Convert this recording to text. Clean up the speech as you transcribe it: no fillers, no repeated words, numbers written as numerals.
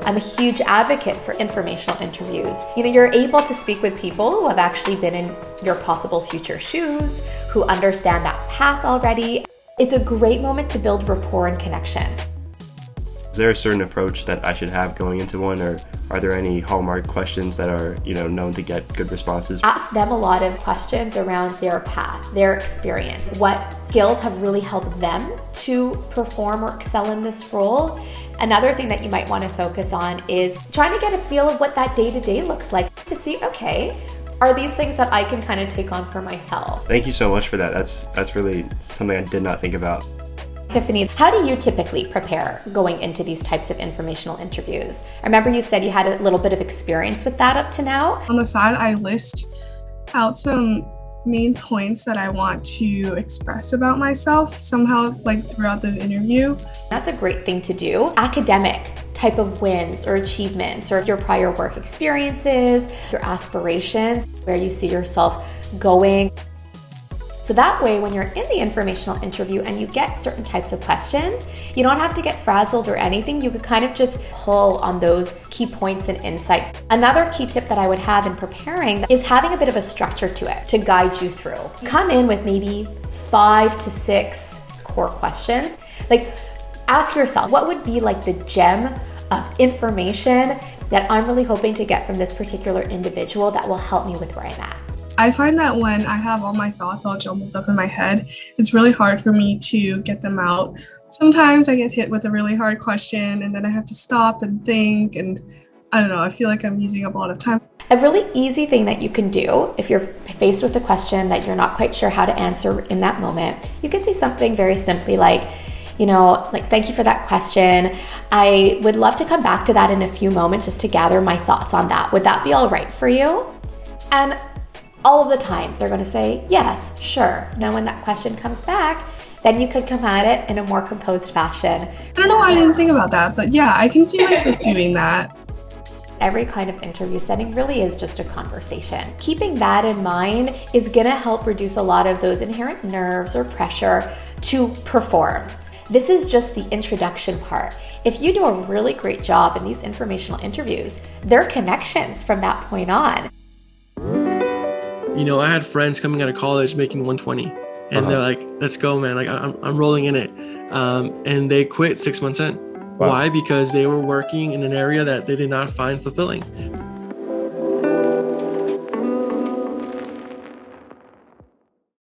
I'm a huge advocate for informational interviews. You're able to speak with people who have actually been in your possible future shoes, who understand that path already. It's a great moment to build rapport and connection. Is there a certain approach that I should have going into one, or are there any hallmark questions that are, known to get good responses? Ask them a lot of questions around their path, their experience, what skills have really helped them to perform or excel in this role. Another thing that you might want to focus on is trying to get a feel of what that day-to-day looks like to see, okay, are these things that I can kind of take on for myself? Thank you so much for that. That's really something I did not think about. Tiffany, how do you typically prepare going into these types of informational interviews? I remember you said you had a little bit of experience with that up to now. On the side, I list out some main points that I want to express about myself somehow, like throughout the interview. That's a great thing to do. Academic type of wins or achievements, or your prior work experiences, your aspirations, where you see yourself going. So that way, when you're in the informational interview and you get certain types of questions, you don't have to get frazzled or anything. You could kind of just pull on those key points and insights. Another key tip that I would have in preparing is having a bit of a structure to it to guide you through. Come in with maybe 5 to 6 core questions. Like, ask yourself, what would be like the gem of information that I'm really hoping to get from this particular individual that will help me with where I'm at? I find that when I have all my thoughts all jumbled up in my head, it's really hard for me to get them out. Sometimes I get hit with a really hard question and then I have to stop and think, and I don't know, I feel like I'm using up a lot of time. A really easy thing that you can do if you're faced with a question that you're not quite sure how to answer in that moment, you can say something very simply like, thank you for that question. I would love to come back to that in a few moments just to gather my thoughts on that. Would that be all right for you? And all of the time, they're going to say, yes, sure. Now, when that question comes back, then you could come at it in a more composed fashion. I don't know why I didn't think about that, but yeah, I can see myself doing that. Every kind of interview setting really is just a conversation. Keeping that in mind is going to help reduce a lot of those inherent nerves or pressure to perform. This is just the introduction part. If you do a really great job in these informational interviews, there are connections from that point on. I had friends coming out of college making 120 and they're like, let's go, man. Like I'm rolling in it. And they quit 6 months in. Wow. Why? Because they were working in an area that they did not find fulfilling.